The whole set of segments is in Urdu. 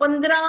15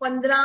15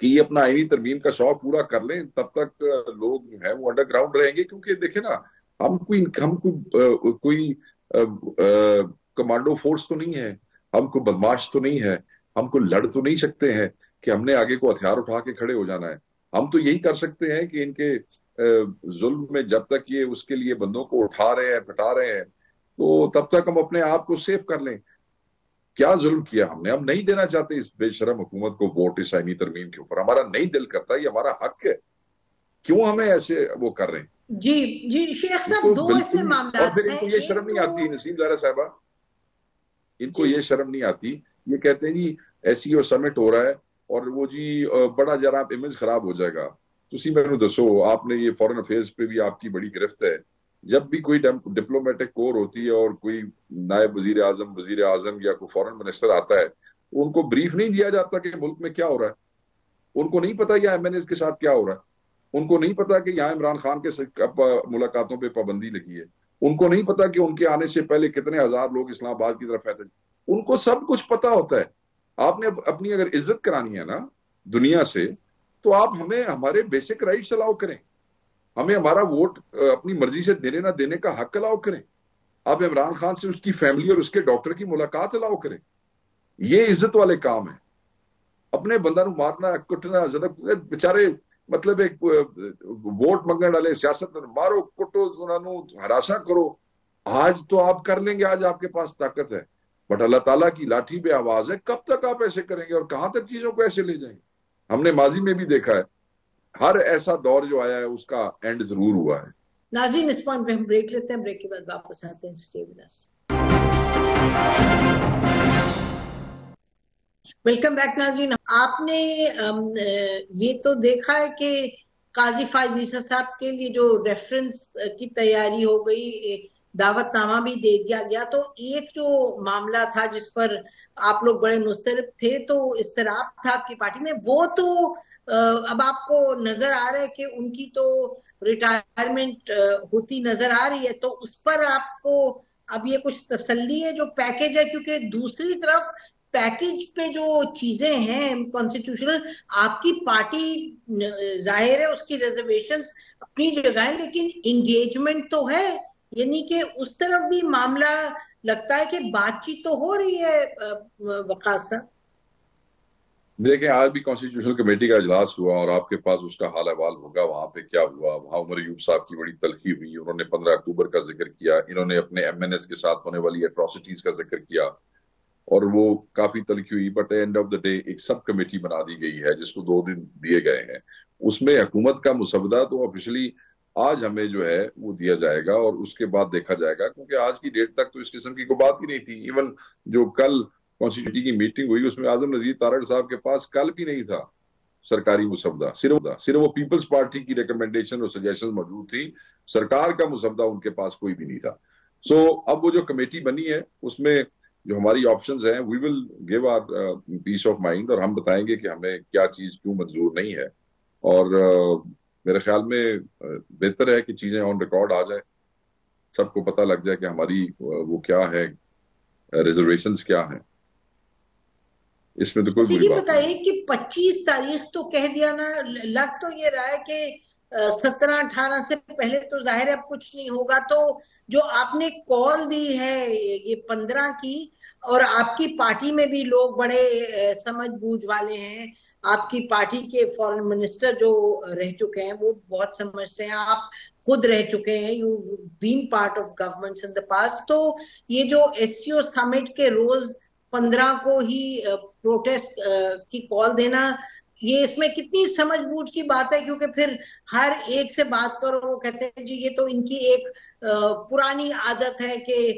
کہ یہ اپنا آئینی ترمیم کا شوق پورا کر لیں، تب تک لوگ جو ہے وہ انڈر گراؤنڈ رہیں گے. کیونکہ دیکھیں نا، ہم کوئی کمانڈو فورس تو نہیں ہے، ہم کوئی بدماش تو نہیں ہے، ہم کو لڑ تو نہیں سکتے ہیں کہ ہم نے آگے کو ہتھیار اٹھا کے کھڑے ہو جانا ہے. ہم تو یہی کر سکتے ہیں کہ ان کے ظلم میں جب تک یہ اس کے لیے بندوں کو اٹھا رہے ہیں، پھٹا رہے ہیں، تو تب تک ہم اپنے آپ کو سیف کر لیں. کیا ظلم کیا ہم نے؟ ہم نہیں دینا چاہتے اس بے شرم حکومت کو ووٹ اس آئینی ترمیم کے اوپر. ہمارا نہیں دل کرتا، یہ ہمارا حق ہے. کیوں ہمیں ایسے وہ کر رہے ہیں؟ جی جی شیخ صاحب، دو ایسے اور معاملات پھر ان ہیں. کو یہ شرم نہیں آتی، نسیم زہرا صاحبہ، ان کو یہ شرم نہیں آتی. یہ کہتے ہیں جی ایسی اور سمٹ ہو رہا ہے اور وہ جی بڑا ذرا امیج خراب ہو جائے گا. تسی میں دسو، آپ نے یہ فورن افیئرز پہ بھی آپ کی بڑی گرفت ہے. جب بھی کوئی ڈپلومیٹک کور ہوتی ہے اور کوئی نائب وزیر اعظم یا کوئی فورن منسٹر آتا ہے، ان کو بریف نہیں دیا جاتا کہ ملک میں کیا ہو رہا ہے. ان کو نہیں پتا یا ایم این ایز کے ساتھ کیا ہو رہا ہے. ان کو نہیں پتا کہ یہاں عمران خان کے ملاقاتوں پہ پابندی لگی ہے. ان کو نہیں پتا کہ ان کے آنے سے پہلے کتنے ہزار لوگ اسلام آباد کی طرف آتے. ان کو سب کچھ پتا ہوتا ہے. آپ نے اپنی اگر عزت کرانی ہے نا دنیا سے، تو آپ ہمیں ہمارے بیسک رائٹس الاؤ کریں. ہمیں ہمارا ووٹ اپنی مرضی سے دینے نہ دینے کا حق الاؤ کریں. آپ عمران خان سے اس کی فیملی اور اس کے ڈاکٹر کی ملاقات الاؤ کریں. یہ عزت والے کام ہیں. اپنے بندہ نو مارنا، کٹنا، بچارے مطلب ایک ووٹ منگن والے سیاست میں مارو کٹو، انہوں ہراساں کرو. آج تو آپ کر لیں گے، آج آپ کے پاس طاقت ہے، بٹ اللہ تعالیٰ کی لاٹھی پہ آواز ہے. کب تک آپ ایسے کریں گے اور کہاں تک چیزوں کو ایسے لے جائیں گے؟ ہم نے ماضی میں بھی دیکھا ہے، ہر ایسا دور جو آیا ہے اس کا اینڈ ضرور ہوا ہے. ناظرین اس پوائنٹ پہ ہم بریک لیتے ہیں، بریک کے بعد واپس آتے ہیں. Stay with us. Welcome back ناظرین. آپ نے یہ تو دیکھا ہے کہ قاضی فائز عیسیٰ صاحب کے لیے جو ریفرنس کی تیاری ہو گئی، دعوت نامہ بھی دے دیا گیا. تو ایک جو معاملہ تھا جس پر آپ لوگ بڑے مضطرب تھے، تو اضطراب تھا آپ کی پارٹی میں، وہ تو اب آپ کو نظر آ رہا ہے کہ ان کی تو ریٹائرمنٹ ہوتی نظر آ رہی ہے. تو اس پر آپ کو اب یہ کچھ تسلی ہے جو پیکج ہے؟ کیونکہ دوسری طرف پیکج پہ جو چیزیں ہیں کانسٹیٹیوشنل، آپ کی پارٹی ظاہر ہے اس کی ریزرویشنز اپنی جگہ ہیں، لیکن انگیجمنٹ تو ہے. یعنی کہ اس طرف بھی معاملہ لگتا ہے کہ بات چیت تو ہو رہی ہے. وقاص صاحب دیکھیں، آج بھی کانسٹیٹیوشنل کمیٹی کا اجلاس ہوا اور آپ کے پاس اس کا حال احوال ہوگا وہاں پہ کیا ہوا. وہاں عمر ایوب صاحب کی بڑی تلخی ہوئی، انہوں نے 15 اکتوبر کا ذکر کیا، انہوں نے اپنے ایم این ایس کے ساتھ ہونے والی اٹراسٹیز کا ذکر کیا اور وہ کافی تلخی ہوئی. But and of the day ایک سب کمیٹی بنا دی گئی ہے جس کو 2 دن دیے گئے ہیں. اس میں حکومت کا مسودہ تو آفیشلی آج ہمیں جو ہے وہ دیا جائے گا اور اس کے بعد دیکھا جائے گا، کیونکہ آج کی ڈیٹ تک تو اس قسم کی کوئی بات ہی نہیں تھی. ایون جو کل کانسٹیٹیوٹی کی میٹنگ ہوئی اس میں اعظم نذیر تارڑ صاحب کے پاس کل بھی نہیں تھا سرکاری مسودہ. صرف وہ پیپلز پارٹی کی ریکمنڈیشن اور سجیشن موجود تھی، سرکار کا مسودہ ان کے پاس کوئی بھی نہیں تھا. سو اب وہ جو کمیٹی بنی ہے اس میں جو ہماری آپشنز ہیں، we will give our peace of mind, اور ہم بتائیں گے کہ ہمیں کیا چیز کیوں منظور نہیں ہے. اور میرے خیال میں بہتر ہے کہ چیزیں آن ریکارڈ آ جائیں، سب کو پتہ لگ جائے کہ ہماری وہ کیا ہے، ریزرویشنز کیا ہیں. اس میں تو کوئی بری بات بتائیے کہ 25 تاریخ تو کہہ دیا نا، لگ تو یہ رہا ہے کہ 17-18 سے پہلے تو ظاہر اب کچھ نہیں ہوگا. تو جو آپ نے کال دی ہے یہ 15 کی، اور آپ کی پارٹی میں بھی لوگ بڑے سمجھ بوجھ والے ہیں، آپ کی پارٹی کے فورن منسٹر جو رہ چکے ہیں وہ بہت سمجھتے ہیں، آپ خود رہ چکے ہیں، you been part of governments in the past. تو یہ جو ایس سی او سمٹ کے روز 15 کو ہی پروٹیسٹ کی کال دینا، یہ اس میں کتنی سمجھ بوجھ کی بات ہے؟ کیونکہ پھر ہر ایک سے بات کرو وہ کہتے ہیں جی یہ تو ان کی ایک پرانی عادت ہے کہ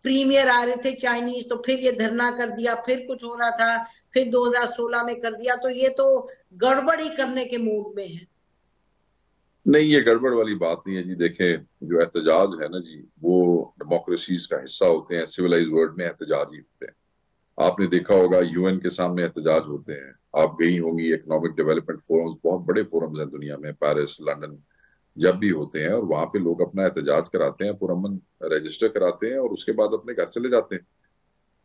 پریمیئر آ رہے تھے چائنیز تو پھر یہ دھرنا کر دیا، پھر کچھ ہو رہا تھا، پھر 2016 میں کر دیا. تو یہ تو گڑبڑی کرنے کے موڈ میں ہے. نہیں، یہ گڑبڑ والی بات نہیں ہے جی. دیکھیں، جو احتجاج ہے نا جی، وہ ڈیموکریسیز کا حصہ ہوتے ہیں. سویلائز ورلڈ میں احتجاج ہی ہوتے ہیں. آپ نے دیکھا ہوگا یو این کے سامنے احتجاج ہوتے ہیں. آپ گئی ہوں گی اکنامک ڈیولپمنٹ فورمز، بہت بڑے فورمز ہیں دنیا میں، پیرس، لندن، جب بھی ہوتے ہیں، اور وہاں پہ لوگ اپنا احتجاج کراتے ہیں، پرامن رجسٹر کراتے ہیں اور اس کے بعد اپنے گھر چلے جاتے ہیں.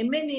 MNA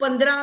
15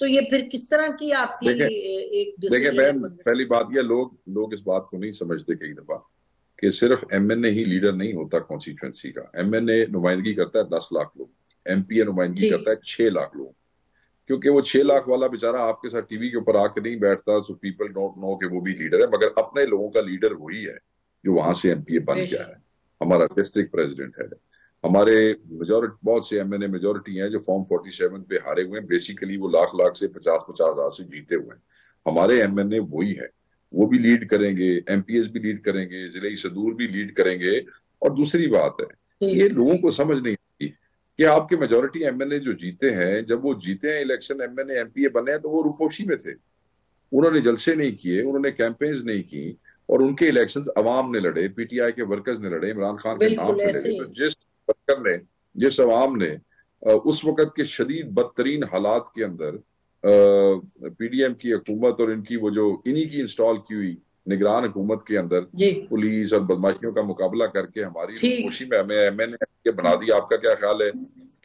تو یہ پھر کس طرح کی آپ کی ایک دیکھیں بہن، پہلی بات یہ لوگ اس بات کو نہیں سمجھتے کئی دفعہ کہ صرف ایم این اے ہی لیڈر نہیں ہوتا کانسٹیچوئنسی کا. ایم این اے نمائندگی کرتا ہے 10 لاکھ لوگ، ایم پی اے نمائندگی کرتا ہے 6 لاکھ لوگ. کیونکہ وہ 6 لاکھ والا بیچارہ آپ کے ساتھ ٹی وی کے اوپر آ کے نہیں بیٹھتا، سو پیپل ڈونٹ نو کہ وہ بھی لیڈر ہے، مگر اپنے لوگوں کا لیڈر وہی ہے جو وہاں سے ایم پی اے بن گیا ہے. ہمارا ڈسٹرکٹ پریزیڈنٹ ہے. ہمارے میجورٹی، بہت سے ایم این اے میجورٹی ہیں جو فارم 47 پہ ہارے ہوئے ہیں. بیسیکلی وہ لاکھ سے 50 ہزار سے جیتے ہوئے ہیں. ہمارے ایم این اے وہی ہے، وہ بھی لیڈ کریں گے، ایم پی ایس بھی لیڈ کریں گے، ضلعی صدور بھی لیڈ کریں گے. اور دوسری بات ہے، یہ لوگوں کو سمجھ نہیں آتی کہ آپ کے میجورٹی ایم این اے جو جیتے ہیں، جب وہ جیتے ہیں election, M N A M P A بنے ہیں، تو وہ روپوشی میں تھے. انہوں نے جلسے نہیں کیے، انہوں نے کیمپینز نہیں کی، اور ان کے الیکشنز عوام نے لڑے، پی ٹی آئی کے ورکرز نے لڑے، عمران خان کے نام پہ لڑے. تو جس ورکر نے، جس عوام نے اس وقت کے شدید بدترین حالات کے اندر پی ڈی ایم کی حکومت اور ان کی وہ جو انہی کی انسٹال کی ہوئی نگران حکومت کے اندر پولیس اور بدماشیوں کا مقابلہ کر کے ہماری روپوشی میں ہمیں ایم این اے بنا دیا. آپ کا کیا خیال ہے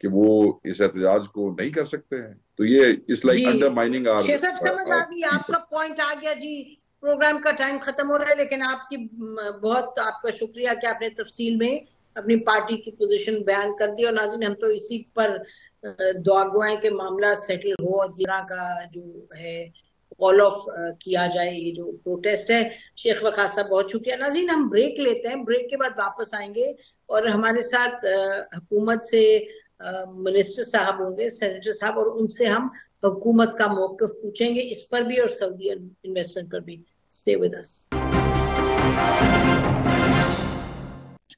کہ وہ اس احتجاج کو نہیں کر سکتے ہیں؟ تو یہ اس لائک انڈر مائننگ سمجھ آ گئی، آپ کا پوائنٹ آ گیا. جی پروگرام کا ٹائم ختم ہو رہا ہے، لیکن آپ کی بہت آپ کا شکریہ کہ آپ نے تفصیل میں اپنی پارٹی کی پوزیشن بیان کر دی. اور ناظرین، ہم تو اسی پر دعا گوائیں کہ معاملہ سیٹل ہو، جرا کا جو ہے آل آف کیا جائے یہ جو پروٹیسٹ ہے. شیخ وقاص صاحب بہت شکریہ. ناظرین، ہم بریک لیتے ہیں، بریک کے بعد واپس آئیں گے اور ہمارے ساتھ حکومت سے منسٹر صاحب ہوں گے، سینیٹر صاحب، اور ان سے ہم حکومت کا موقف پوچھیں گے اس پر بھی اور سعودی انویسٹمنٹ پر بھی. Stay with us.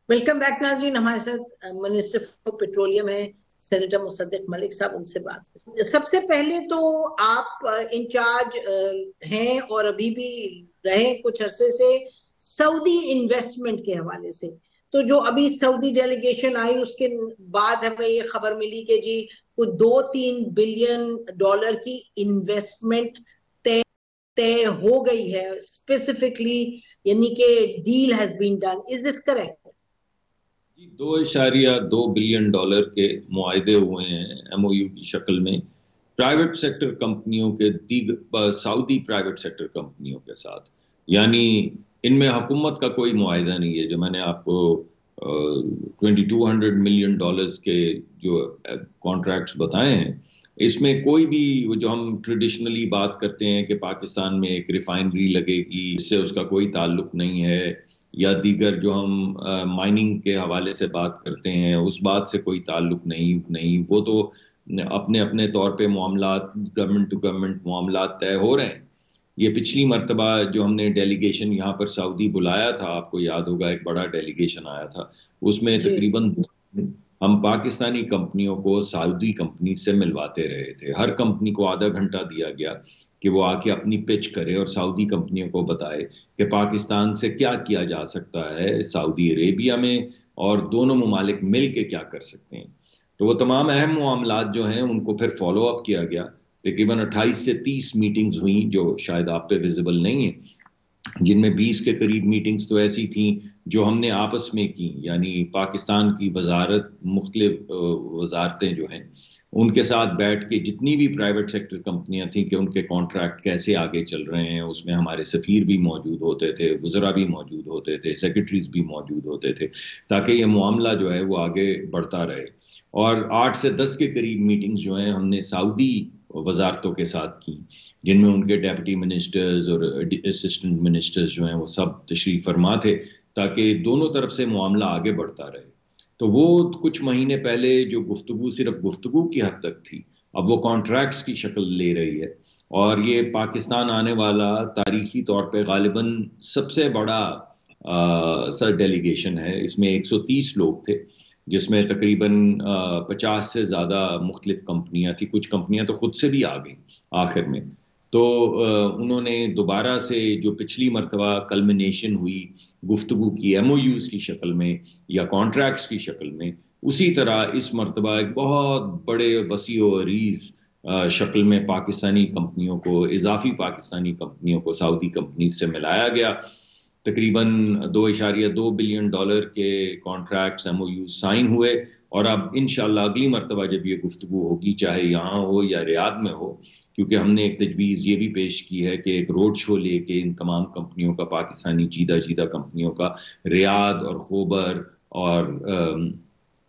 Welcome back ناظرین. ہمارے ساتھ منسٹر فار پیٹرولیم ہے سینیٹر مصدق ملک صاحب، ان سے بات کریں. سب سے پہلے تو آپ انچارج ہیں اور ابھی بھی رہے کچھ عرصے سے سعودی انویسٹمنٹ کے حوالے سے. تو جو ابھی سعودی ڈیلیگیشن آئی اس کے بعد ہمیں یہ خبر ملی کہ جی کوئی $2-3 بلین کی انویسٹمنٹ طے ہو گئی ہے اسپیسیفکلی، یعنی کہ deal has been done. Is this correct? جی، $2.2 بلین کے معاہدے ہوئے ہیں ایم او یو کی شکل میں پرائیویٹ سیکٹر کمپنیوں کے سعودی پرائیویٹ سیکٹر کمپنیوں کے ساتھ. یعنی ان میں حکومت کا کوئی معاہدہ نہیں ہے. جو میں نے آپ کو $2,200 ملین کے جو کانٹریکٹس بتائے ہیں، اس میں کوئی بھی جو ہم ٹریڈیشنلی بات کرتے ہیں کہ پاکستان میں ایک ریفائنری لگے گی، اس سے اس کا کوئی تعلق نہیں ہے، یا دیگر جو ہم مائننگ کے حوالے سے بات کرتے ہیں اس بات سے کوئی تعلق نہیں. وہ تو اپنے اپنے طور پہ معاملات، گورنمنٹ ٹو گورنمنٹ معاملات طے ہو رہے ہیں. یہ پچھلی مرتبہ جو ہم نے ڈیلیگیشن یہاں پر سعودی بلایا تھا، آپ کو یاد ہوگا ایک بڑا ڈیلیگیشن آیا تھا، اس میں تقریباً ہم پاکستانی کمپنیوں کو سعودی کمپنی سے ملواتے رہے تھے. ہر کمپنی کو آدھا گھنٹہ دیا گیا کہ وہ آ کے اپنی پچ کرے اور سعودی کمپنیوں کو بتائے کہ پاکستان سے کیا کیا جا سکتا ہے سعودی عربیہ میں، اور دونوں ممالک مل کے کیا کر سکتے ہیں. تو وہ تمام اہم معاملات جو ہیں ان کو پھر فالو اپ کیا گیا. تقریباً 28 سے 30 میٹنگز ہوئیں جو شاید آپ پہ ویزیبل نہیں ہیں، جن میں 20 کے قریب میٹنگز تو ایسی تھیں جو ہم نے آپس میں کی. یعنی پاکستان کی وزارت، مختلف وزارتیں جو ہیں ان کے ساتھ بیٹھ کے جتنی بھی پرائیویٹ سیکٹر کمپنیاں تھیں کہ ان کے کانٹریکٹ کیسے آگے چل رہے ہیں، اس میں ہمارے سفیر بھی موجود ہوتے تھے، وزراء بھی موجود ہوتے تھے، سیکرٹریز بھی موجود ہوتے تھے، تاکہ یہ معاملہ جو ہے وہ آگے بڑھتا رہے. اور 8 سے 10 کے قریب میٹنگز جو ہیں ہم نے سعودی وزارتوں کے ساتھ کی، جن میں ان کے ڈیپٹی منسٹرز اور اسسٹنٹ منسٹرز جو ہیں وہ سب تشریف فرما تھے، تاکہ دونوں طرف سے معاملہ آگے بڑھتا رہے. تو وہ کچھ مہینے پہلے جو گفتگو صرف گفتگو کی حد تک تھی، اب وہ کانٹریکٹس کی شکل لے رہی ہے. اور یہ پاکستان آنے والا تاریخی طور پہ غالباً سب سے بڑا سر ڈیلیگیشن ہے. اس میں 130 لوگ تھے، جس میں تقریباً 50 سے زیادہ مختلف کمپنیاں تھیں. کچھ کمپنیاں تو خود سے بھی آ گئیں آخر میں. تو انہوں نے دوبارہ سے جو پچھلی مرتبہ کلمنیشن ہوئی گفتگو کی ایم او یوز کی شکل میں یا کانٹریکٹس کی شکل میں، اسی طرح اس مرتبہ ایک بہت بڑے وسیع و عریض شکل میں پاکستانی کمپنیوں کو، اضافی پاکستانی کمپنیوں کو سعودی کمپنیز سے ملایا گیا. تقریباً $2.2 بلین کے contracts M O U sign ہوئے، اور اب انشاءاللہ اگلی مرتبہ جب یہ گفتگو ہوگی چاہے یہاں ہو یا ریاض میں ہو، کیونکہ ہم نے ایک تجویز یہ بھی پیش کی ہے کہ ایک روڈ شو لے کے ان تمام کمپنیوں کا، پاکستانی جیدہ کمپنیوں کا ریاض اور خوبر اور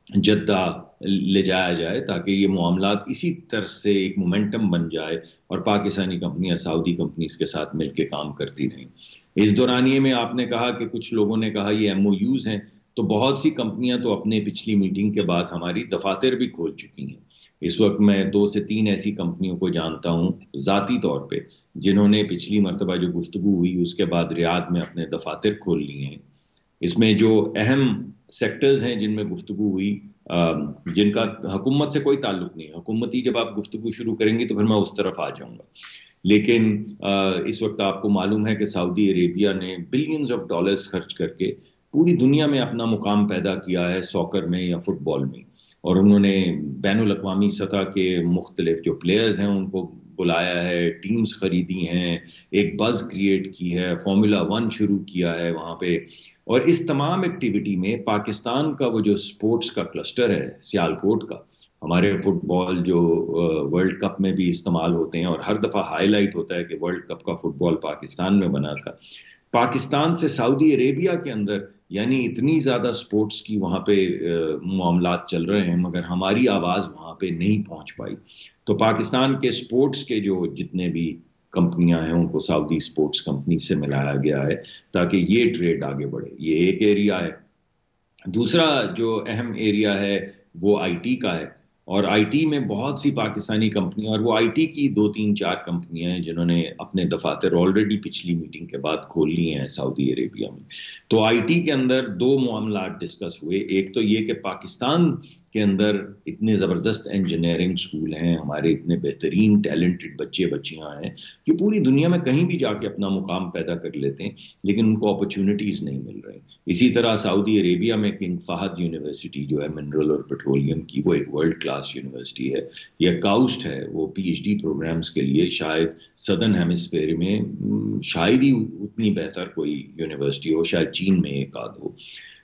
جدہ لے جایا جائے، تاکہ یہ معاملات اسی طرح سے ایک مومنٹم بن جائے اور پاکستانی کمپنیاں سعودی کمپنیز کے ساتھ مل کے کام کرتی رہیں۔ اس دورانیے میں آپ نے کہا کہ کچھ لوگوں نے کہا یہ ایم او یوز ہیں، تو بہت سی کمپنیاں تو اپنے پچھلی میٹنگ کے بعد ہماری دفاتر بھی کھول چکی ہیں۔ اس وقت میں 2 سے 3 ایسی کمپنیوں کو جانتا ہوں ذاتی طور پہ جنہوں نے پچھلی مرتبہ جو گفتگو ہوئی اس کے بعد ریاض میں اپنے دفاتر کھول لیے ہیں۔ اس میں جو اہم سیکٹرز ہیں جن میں گفتگو ہوئی، جن کا حکومت سے کوئی تعلق نہیں، حکومتی جب آپ گفتگو شروع کریں گی تو پھر میں اس طرف آ جاؤں گا، لیکن اس وقت آپ کو معلوم ہے کہ سعودی عربیہ نے بلینز آف ڈالرز خرچ کر کے پوری دنیا میں اپنا مقام پیدا کیا ہے، ساکر میں یا فٹ بال میں، اور انہوں نے بین الاقوامی سطح کے مختلف جو پلیئرز ہیں ان کو بلایا ہے، ٹیمز خریدی ہیں، ایک بز کریٹ کی ہے، فارمولا 1 شروع کیا ہے وہاں پہ، اور اس تمام ایکٹیویٹی میں پاکستان کا وہ جو سپورٹس کا کلسٹر ہے سیالکوٹ کا، ہمارے فٹ بال جو ورلڈ کپ میں بھی استعمال ہوتے ہیں اور ہر دفعہ ہائی لائٹ ہوتا ہے کہ ورلڈ کپ کا فٹ بال پاکستان میں بنا تھا، پاکستان سے سعودی عربیہ کے اندر یعنی اتنی زیادہ سپورٹس کی وہاں پہ معاملات چل رہے ہیں، مگر ہماری آواز وہاں پہ نہیں پہنچ پائی۔ تو پاکستان کے سپورٹس کے جو جتنے بھی کمپنیاں ہیں ان کو سعودی سپورٹس کمپنی سے ملایا گیا ہے تاکہ یہ ٹریڈ آگے بڑھے۔ یہ ایک ایریا ہے۔ دوسرا جو اہم ایریا ہے وہ آئی ٹی کا ہے، اور آئی ٹی میں بہت سی پاکستانی کمپنیاں، اور وہ آئی ٹی کی 2-3-4 کمپنیاں ہیں جنہوں نے اپنے دفاتر آلریڈی پچھلی میٹنگ کے بعد کھول لیے ہیں سعودی عربیہ میں۔ تو آئی ٹی کے اندر 2 معاملات ڈسکس ہوئے۔ ایک تو یہ کہ پاکستان کے اندر اتنے زبردست انجینئرنگ سکول ہیں، ہمارے اتنے بہترین ٹیلنٹڈ بچے بچیاں ہیں جو پوری دنیا میں کہیں بھی جا کے اپنا مقام پیدا کر لیتے ہیں، لیکن ان کو اپرچونٹیز نہیں مل رہی۔ اسی طرح سعودی عربیہ میں کنگ فہد یونیورسٹی جو ہے منرل اور پیٹرولیم کی، وہ ایک ورلڈ کلاس یونیورسٹی ہے۔ یہ کاؤسٹ ہے، وہ پی ایچ ڈی پروگرامز کے لیے شاید سدرن ہیمسفیئر میں شاید ہی اتنی بہتر کوئی یونیورسٹی ہو، شاید چین میں ایک آدھ ہو۔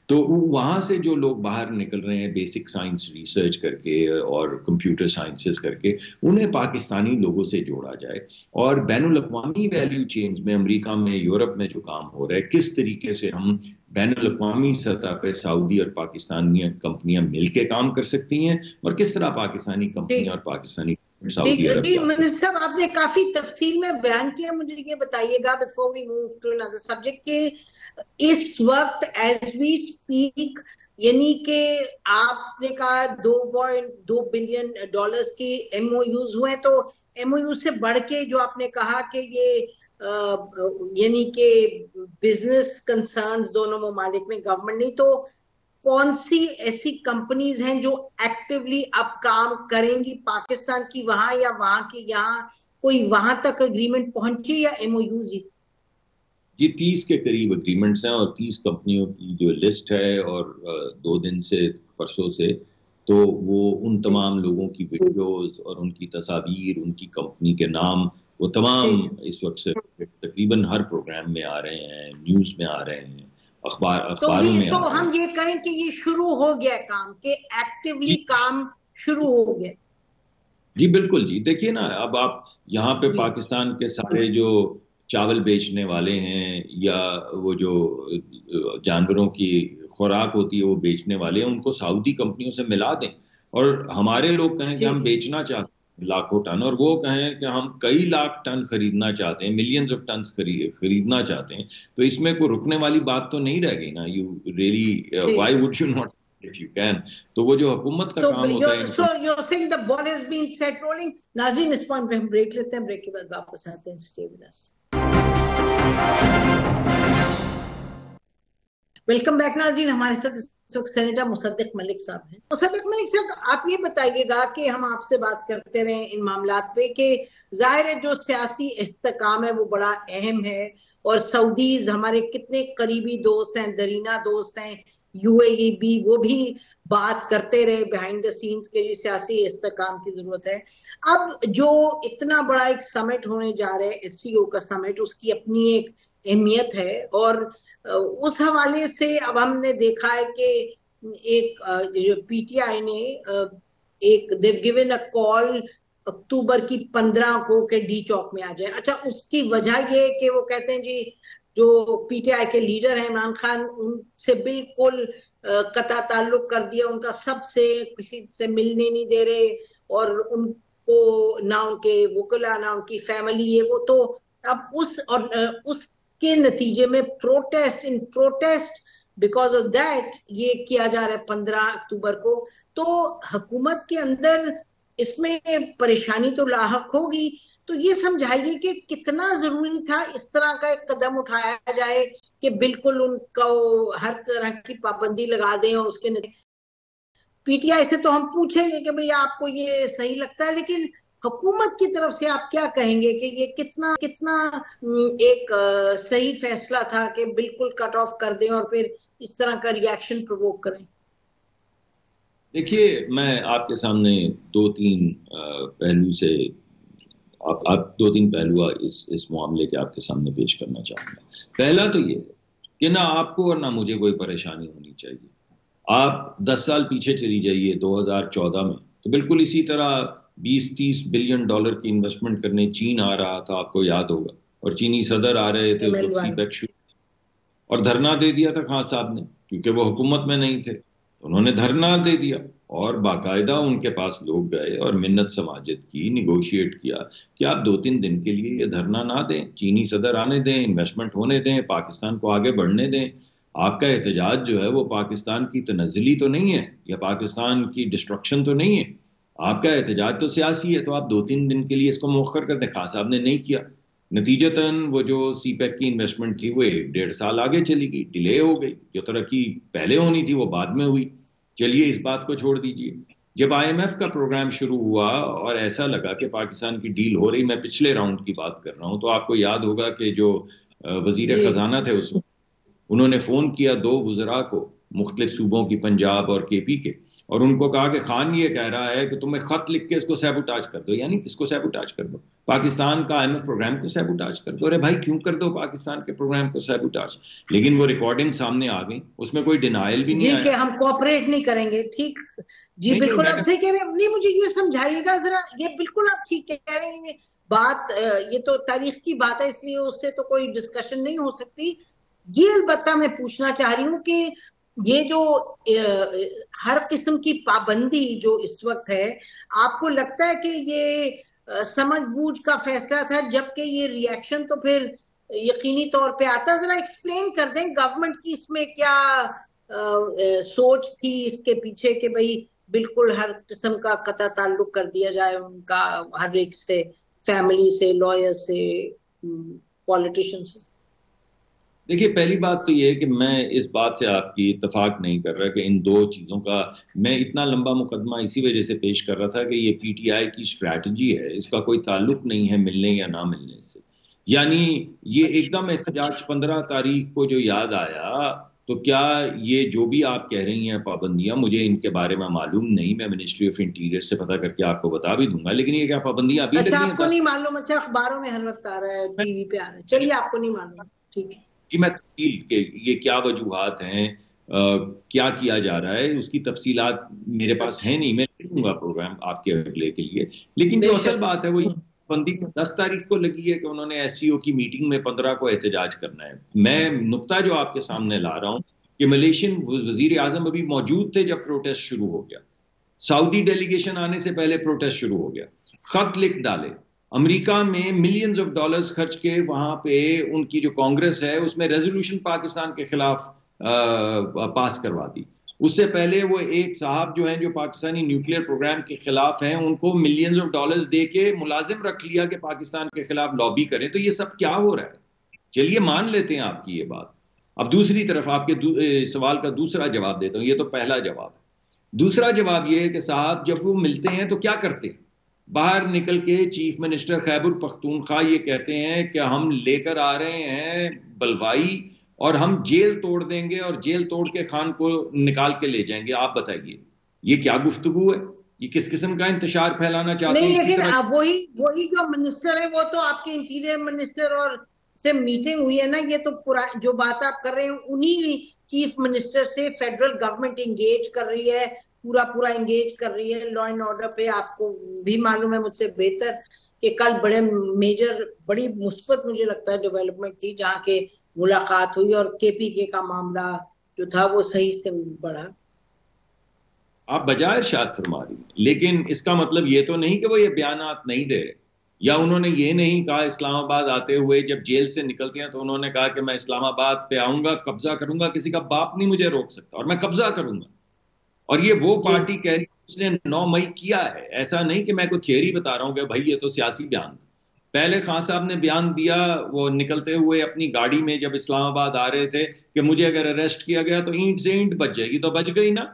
تو وہاں سے جو لوگ باہر نکل رہے ہیں بیسک سائنس ریسرچ کر کے اور کمپیوٹر سائنسز کر کے، انہیں پاکستانی لوگوں سے جوڑا جائے، اور بین الاقوامی ویلیو چینز میں امریکہ میں، یورپ میں جو کام ہو رہا ہے، کس طریقے سے ہم بین الاقوامی سطح پہ سعودی اور پاکستانی کمپنیاں مل کے کام کر سکتی ہیں، اور کس طرح پاکستانی کمپنیاں اور پاکستانی منسٹر صاحب آپ نے کافی تفصیل میں بیان کیا۔ مجھے یہ بتائیے گا before we move to another subject کہ اس وقت ایز وی اسپیک، یعنی کہ آپ نے کہا $2.2 بلین کی ایم او یوز ہوئے، تو ایم او یو سے بڑھ کے جو آپ نے کہا کہ یہ یعنی کہ بزنس کنسرنز دونوں ممالک میں، گورنمنٹ نہیں، تو کون سی ایسی کمپنیز ہیں جو ایکٹیولی اب کام کریں گی پاکستان کی وہاں، یا وہاں کی یہاں، کوئی وہاں تک اگریمنٹ پہنچی یا ایم او یوز ہی؟ جی 30 کے قریب اگریمنٹس ہیں، اور 30 کمپنیوں کی جو لسٹ ہے، اور 2 دن سے پرسوں سے تو وہ ان تمام لوگوں کی ویڈیوز اور ان کی تصاویر، ان کی کمپنی کے نام، وہ تمام اس وقت سے تقریباً ہر پروگرام میں آ رہے ہیں، نیوز میں آ رہے ہیں، اخباروں میں۔ تو ہم یہ کہیں کہ یہ شروع ہو گیا کام، کہ ایکٹیولی کام شروع ہو گیا؟ جی بالکل جی، دیکھیے نا، اب آپ یہاں پہ پاکستان کے سارے جو چاول بیچنے والے ہیں یا وہ جو جانوروں کی خوراک ہوتی ہے وہ بیچنے والے ہیں، ان کو سعودی کمپنیوں سے ملا دیں، اور ہمارے لوگ کہیں کہ ہم بیچنا چاہتے ہیں لاکھوں ٹن، اور وہ کہیں کہ ہم کئی لاکھ ٹن خریدنا چاہتے ہیں، ملینز آف ٹنز خریدنا چاہتے ہیں، تو اس میں کوئی رکنے والی بات تو نہیں رہ گئی نا۔ You really Y would you not if you can؟ تو وہ جو حکومت کا کام ہوتا ہے۔ So you're saying the ball has been set rolling؟ ناظرین اس پوائنٹ پہ ہم بریک لیتے ہیں، بریک کے بعد واپس آتے ہیں۔ Stay with us۔ Welcome back ناظرین، ہمارے ساتھ اس وقت سینیٹر مصدق ملک صاحب ہیں۔ مصدق ملک صاحب، آپ یہ بتائیے گا کہ ہم آپ سے بات کرتے رہے ان معاملات پہ کہ ظاہر ہے جو سیاسی استحکام ہے وہ بڑا اہم ہے، اور سعودیز ہمارے کتنے قریبی دوست ہیں، درینہ دوست ہیں، یو اے ای بھی، وہ بھی بات کرتے رہے بیہائنڈ دا سینز کے جی سیاسی استحکام کی ضرورت ہے۔ اب جو اتنا بڑا ایک سمٹ ہونے جا رہا ہے، ایس سی او کا سمٹ، اس کی اپنی ایک اہمیت ہے، اور اس حوالے سے اب ہم نے دیکھا ہے کہ ایک جو پی ٹی آئی نے ایک they've given a call اکتوبر کی 15 کو کہ ڈی چوک میں آ جائے. اچھا اس کی وجہ یہ کہ وہ کہتے ہیں جی جو پی ٹی آئی کے لیڈر ہیں عمران خان ان سے بالکل قطع تعلق کر دیا, ان کا سب سے کسی سے ملنے نہیں دے رہے, اور ان کو نہ ان کے وکلا نہ ان کی فیملی یہ وہ. تو اب اس کے نتیجے میں پروٹیسٹ بیکاز آف دیٹ یہ کیا جا رہا ہے 15 اکتوبر کو. تو حکومت کے اندر اس میں پریشانی تو لاحق ہوگی. تو یہ سمجھائیے کہ کتنا ضروری تھا اس طرح کا ایک قدم اٹھایا جائے کہ بالکل ان کو ہر طرح کی پابندی لگا دیں. اور اس کے پی ٹی آئی سے تو ہم پوچھیں گے کہ بھئی آپ کو یہ صحیح لگتا ہے, لیکن حکومت کی طرف سے آپ کیا کہیں گے کہ یہ کتنا ایک صحیح فیصلہ تھا کہ بالکل کٹ آف کر دیں اور پھر اس طرح کا ری ایکشن پرووک کریں؟ دیکھیے میں آپ کے سامنے دو تین پہلو اس معاملے کے آپ کے سامنے پیش کرنا چاہوں گا. پہلا تو یہ ہے کہ نہ آپ کو اور نہ مجھے کوئی پریشانی ہونی چاہیے. آپ 10 سال پیچھے چلی جائیے 2014 میں تو بالکل اسی طرح 20-30 بلین ڈالر کی انویسٹمنٹ کرنے چین آ رہا تھا, آپ کو یاد ہوگا, اور چینی صدر آ رہے تھے اس وقت سی پیک شروع, اور دھرنا دے دیا تھا خان صاحب نے کیونکہ وہ حکومت میں نہیں تھے. انہوں نے دھرنا دے دیا اور باقاعدہ ان کے پاس لوگ گئے اور منت سماجت کی, نیگوشیٹ کیا کہ آپ 2-3 دن کے لیے یہ دھرنا نہ دیں, چینی صدر آنے دیں, انویسٹمنٹ ہونے دیں, پاکستان کو آگے بڑھنے دیں. آپ کا احتجاج جو ہے وہ پاکستان کی تنزلی تو نہیں ہے یا پاکستان کی ڈسٹرکشن تو نہیں ہے, آپ کا احتجاج تو سیاسی ہے. تو آپ 2-3 دن کے لیے اس کو مؤخر کر دیں. خان صاحب نے نہیں کیا, نتیجتاً وہ جو سی پیک کی انویسٹمنٹ تھی وہ 1-1.5 سال آگے چلی گئی, ڈیلے ہو گئی. جو ترقی پہلے ہونی تھی وہ بعد میں ہوئی. چلیے اس بات کو چھوڑ دیجیے. جب آئی ایم ایف کا پروگرام شروع ہوا اور ایسا لگا کہ پاکستان کی ڈیل ہو رہی, میں پچھلے راؤنڈ کی بات کر رہا ہوں, تو آپ کو یاد ہوگا کہ جو وزیر خزانہ تھے اس وقت, انہوں نے فون کیا 2 وزراء کو مختلف صوبوں کی, پنجاب اور کے پی کے, اور ان کو کہا کہ خان یہ کہہ رہا ہے کہ تمہیں خط لکھ کے اس کو سیبوٹاج کر دو. یعنی کس کو سیبوٹاج کر دو؟ پاکستان کا آئی ایم ایف پروگرام کو سیبوٹاج کر دو. ارے بھائی کیوں کر دو پاکستان کے پروگرام کو سیبوٹاج؟ لیکن وہ ریکارڈنگ سامنے آ گئی, اس میں کوئی ڈینائل بھی نہیں آیا کہ ہم کوآپریٹ نہیں کریں گے. ٹھیک جی بالکل آپ صحیح کہہ رہے ہیں. نہیں مجھے یہ سمجھائیے گا ذرا, یہ بالکل آپ ٹھیک کہہ رہے ہیں بات, یہ تو تاریخ کی بات ہے اس لیے اس سے تو کوئی ڈسکشن نہیں ہو سکتی. یہ البتہ میں پوچھنا چاہ رہی ہوں کہ یہ جو ہر قسم کی پابندی جو اس وقت ہے, آپ کو لگتا ہے کہ یہ سمجھ بوجھ کا فیصلہ تھا جبکہ یہ ری ایکشن تو پھر یقینی طور پہ آتا؟ ذرا ایکسپلین کر دیں گورنمنٹ کی اس میں کیا سوچ تھی اس کے پیچھے کہ بھئی بالکل ہر قسم کا قطع تعلق کر دیا جائے ان کا, ہر ایک سے, فیملی سے, لائر سے, پولیٹیشین سے. دیکھیے پہلی بات تو یہ ہے کہ میں اس بات سے آپ کی اتفاق نہیں کر رہا کہ ان 2 چیزوں کا, میں اتنا لمبا مقدمہ اسی وجہ سے پیش کر رہا تھا کہ یہ پی ٹی آئی کی اسٹریٹجی ہے, اس کا کوئی تعلق نہیں ہے ملنے یا نہ ملنے سے. یعنی یہ ایک دم احتجاج 15 تاریخ کو جو یاد آیا, تو کیا یہ جو بھی آپ کہہ رہی ہیں پابندیاں, مجھے ان کے بارے میں معلوم نہیں, میں منسٹری آف انٹیریئر سے پتہ کر کے آپ کو بتا بھی دوں گا, لیکن یہ کیا پابندیاں ابھی لگی ہیں؟ آپ کو نہیں معلوم؟ اچھا اخباروں میں ہر وقت آ رہا ہے, ٹی وی پہ آ رہا ہے, چلیے آپ کو نہیں معلوم, ٹھیک ہے جی. میں تفصیل کہ یہ کیا وجوہات ہیں, کیا کیا جا رہا ہے, اس کی تفصیلات میرے پاس ہیں نہیں, میں لکھوں گا پروگرام آپ کے اگلے کے لیے. لیکن جو اصل بات ہے وہ بندی 10 تاریخ کو لگی ہے کہ انہوں نے ایس سی او کی میٹنگ میں 15 کو احتجاج کرنا ہے. میں نقطہ جو آپ کے سامنے لا رہا ہوں کہ ملیشین وزیر اعظم ابھی موجود تھے جب پروٹیسٹ شروع ہو گیا, سعودی ڈیلیگیشن آنے سے پہلے پروٹیسٹ شروع ہو گیا, خط لکھ ڈالے, امریکہ میں ملینز آف ڈالرز خرچ کے وہاں پہ ان کی جو کانگریس ہے اس میں ریزولوشن پاکستان کے خلاف پاس کروا دی. اس سے پہلے وہ ایک صاحب جو ہیں جو پاکستانی نیوکلیئر پروگرام کے خلاف ہیں, ان کو ملینز آف ڈالرز دے کے ملازم رکھ لیا کہ پاکستان کے خلاف لابی کریں. تو یہ سب کیا ہو رہا ہے؟ چلیے مان لیتے ہیں آپ کی یہ بات. اب دوسری طرف آپ کے سوال کا دوسرا جواب دیتا ہوں. یہ تو پہلا جواب ہے. دوسرا جواب یہ ہے کہ صاحب جب وہ ملتے ہیں تو کیا کرتے ہیں؟ باہر نکل کے چیف منسٹر خیبر پختونخوا یہ کہتے ہیں کہ ہم لے کر آ رہے ہیں بلوائی اور ہم جیل توڑ دیں گے اور جیل توڑ کے خان کو نکال کے لے جائیں گے. آپ بتائیے یہ کیا گفتگو ہے؟ یہ کس قسم کا انتشار پھیلانا چاہتے ہیں؟ نہیں لیکن وہی جو منسٹر ہے وہ تو آپ کے انٹیریئر منسٹر اور سے میٹنگ ہوئی ہے نا, یہ تو پورا جو بات آپ کر رہے ہیں انہی چیف منسٹر سے فیڈرل گورنمنٹ انگیج کر رہی ہے, پورا انگیج کر رہی ہے لا اینڈ آرڈر پہ. آپ کو بھی معلوم ہے مجھ سے بہتر کہ کل بڑی مثبت مجھے لگتا ہے ڈیولپمنٹ تھی, جہاں کے ملاقات ہوئی اور KPK کا معاملہ جو تھا وہ صحیح سے بڑھا. آپ بجائے ارشاد فرما رہی ہیں, لیکن اس کا مطلب یہ تو نہیں کہ وہ یہ بیانات نہیں دے رہے, یا انہوں نے یہ نہیں کہا اسلام آباد آتے ہوئے جب جیل سے نکلتے ہیں تو انہوں نے کہا کہ میں اسلام آباد پہ آؤں گا, قبضہ کروں گا, کسی کا باپ نہیں مجھے روک سکتا اور میں قبضہ کروں گا. اور یہ وہ پارٹی کہہ رہی ہے, اس نے 9 مئی کیا ہے. ایسا نہیں کہ میں کوئی تھیوری بتا رہا ہوں کہ بھائی یہ تو سیاسی بیان تھا. پہلے خان صاحب نے بیان دیا وہ نکلتے ہوئے اپنی گاڑی میں جب اسلام آباد آ رہے تھے کہ مجھے اگر اریسٹ کیا گیا تو اینٹ سے اینٹ بچ جائے گی, تو بچ گئی نا,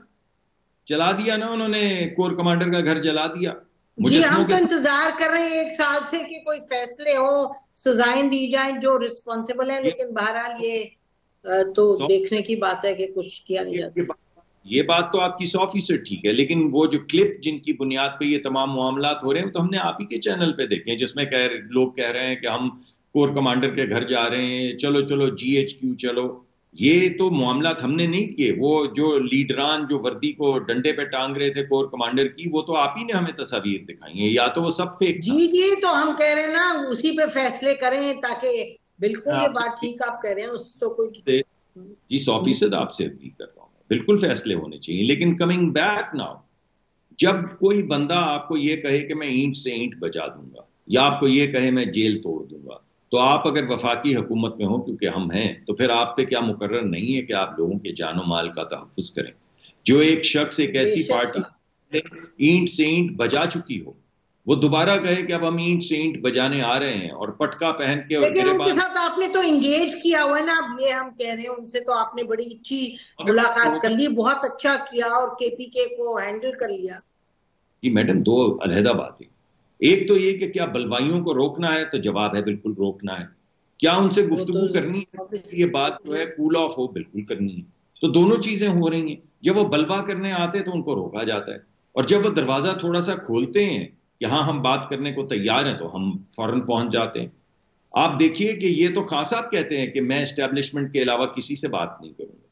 جلا دیا نا انہوں نے, کور کمانڈر کا گھر جلا دیا. جی ہم تو انتظار کر رہے ہیں 1 سال سے کہ کوئی فیصلے ہوں, سزائیں دی جائیں جو رسپانسبل ہیں, لیکن بہرحال یہ تو دیکھنے کی بات ہے کہ کچھ کیا نہیں جاتا. یہ بات تو آپ کی 100% ٹھیک ہے, لیکن وہ جو کلپ جن کی بنیاد پہ یہ تمام معاملات ہو رہے ہیں تو ہم نے آپ ہی کے چینل پہ دیکھے ہیں, جس میں لوگ کہہ رہے ہیں کہ ہم کور کمانڈر کے گھر جا رہے ہیں, چلو GHQ چلو. یہ تو معاملات ہم نے نہیں کیے, وہ جو لیڈران جو وردی کو ڈنڈے پہ ٹانگ رہے تھے کور کمانڈر کی, وہ تو آپ ہی نے ہمیں تصاویر دکھائی ہیں, یا تو وہ سب فیک. جی تو ہم کہہ رہے ہیں نا اسی پہ فیصلے کریں تاکہ بالکل یہ بات ٹھیک آپ کہہ رہے ہیں, اس تو کوئی جی 100% آپ سے اگری کر رہا ہوں, بالکل فیصلے ہونے چاہیے. لیکن کمنگ بیک ناؤ, جب کوئی بندہ آپ کو یہ کہے کہ میں اینٹ سے اینٹ بچا دوں گا, یا آپ کو یہ کہے میں جیل توڑ دوں گا, تو آپ اگر وفاقی حکومت میں ہوں, کیونکہ ہم ہیں, تو پھر آپ پہ کیا مقرر نہیں ہے کہ آپ لوگوں کے جان و مال کا تحفظ کریں. جو ایک شخص ایک ایسی پارٹی اینٹ سے اینٹ بجا چکی ہو, وہ دوبارہ کہے کہ اب ہم اینٹ سے اینٹ بجانے آ رہے ہیں اور پٹکا پہن کے, لیکن ان کے ساتھ آپ نے تو انگیج کیا ہوا ہے نا, اب یہ ہم کہہ رہے ہیں ان سے تو آپ نے بڑی اچھی ملاقات کر لی, بہت اچھا کیا اور KPK کو ہینڈل کر لیا. جی میڈم, 2 علیحدہ باتیں. ایک تو یہ کہ کیا بلوائیوں کو روکنا ہے, تو جواب ہے بالکل روکنا ہے. کیا ان سے گفتگو کرنی ہے, یہ بات جو ہے کول آف ہو, بالکل کرنی ہے. تو دونوں چیزیں ہو رہی ہیں. جب وہ بلوا کرنے آتے تو ان کو روکا جاتا ہے, اور جب وہ دروازہ تھوڑا سا کھولتے ہیں کہ ہاں ہم بات کرنے کو تیار ہیں, تو ہم فوراً پہنچ جاتے ہیں. آپ دیکھیے کہ یہ تو خان صاحب کہتے ہیں کہ میں اسٹیبلشمنٹ کے علاوہ کسی سے بات نہیں کروں گا,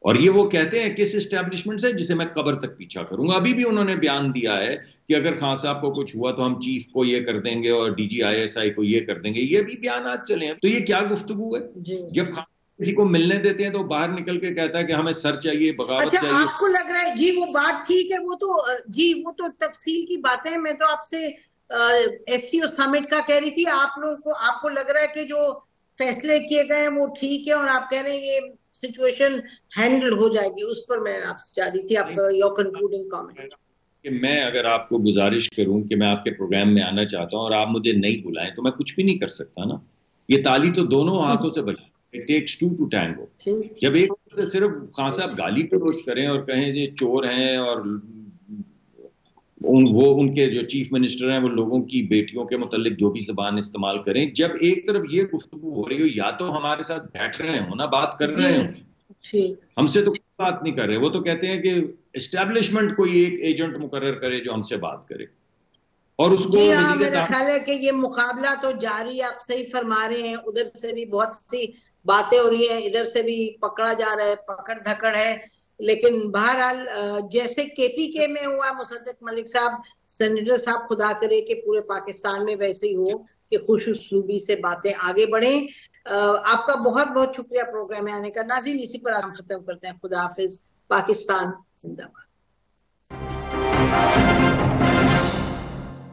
اور یہ وہ کہتے ہیں کس اسٹیبلشمنٹ سے, جسے میں قبر تک پیچھا کروں گا. ابھی بھی انہوں نے بیان دیا ہے کہ اگر خان صاحب کو کچھ ہوا تو ہم چیف کو یہ کر دیں گے اور DG ISI کو یہ کر دیں گے. یہ بھی بیانات چلے ہیں. تو یہ کیا گفتگو ہے؟ جب خان کسی کو ملنے دیتے ہیں تو باہر نکل کے کہتا ہے کہ ہمیں سر چاہیے, بغاوت چاہیے. اچھا آپ کو لگ رہا ہے جی وہ بات ٹھیک ہے, وہ تو تفصیل کی باتیں. میں تو آپ سے SCO سمٹ کا کہہ رہی تھی, آپ کو لگ رہا ہے کہ جو فیصلے کیے گئے ہیں وہ ٹھیک ہے, اور آپ کہہ رہے ہیں یہ سچویشن ہینڈل ہو جائے گی. اس پر میں آپ سے چاہ رہی تھی آپ یور کنکلوڈنگ کامنٹ. کہ میں اگر آپ کو گزارش کروں کہ میں آپ کے پروگرام میں آنا چاہتا ہوں اور آپ مجھے نہیں بلائیں, تو میں کچھ بھی نہیں کر سکتا نا. یہ تالی تو دونوں ہاتھوں سے بجے, It takes 2 to tango. جب ایک سے صرف خان صاحب گالی گلوچ کریں اور کہیں یہ چور ہیں, اور وہ ان کے جو چیف منسٹر ہیں وہ لوگوں کی بیٹیوں کے متعلق جو بھی زبان استعمال کریں, جب ایک طرف یہ گفتگو ہو رہی ہو, یا تو ہمارے ساتھ بیٹھ رہے ہوں نا, بات کر رہے ہوں, ہم سے تو کوئی بات نہیں کر رہے. وہ تو کہتے ہیں کہ اسٹیبلشمنٹ کوئی ایک ایجنٹ مقرر کرے جو ہم سے بات کرے, اور اس کو میرا خیال ہے کہ یہ مقابلہ تو جاری, آپ صحیح فرما رہے ہیں. ادھر سے بھی بہت سی باتیں ہو رہی ہیں, ادھر سے بھی پکڑا جا رہا ہے, پکڑ دھکڑ ہے. لیکن بہرحال جیسے KPK میں ہوا مصدق ملک صاحب, سینیٹر صاحب, خدا کرے کہ پورے پاکستان میں ویسے ہی ہو کہ خوش اسلوبی سے باتیں آگے بڑھیں. آپ کا بہت بہت شکریہ پروگرام میں آنے کا. ناظرین اسی پر ہم ختم کرتے ہیں. خدا حافظ. پاکستان زندہ باد.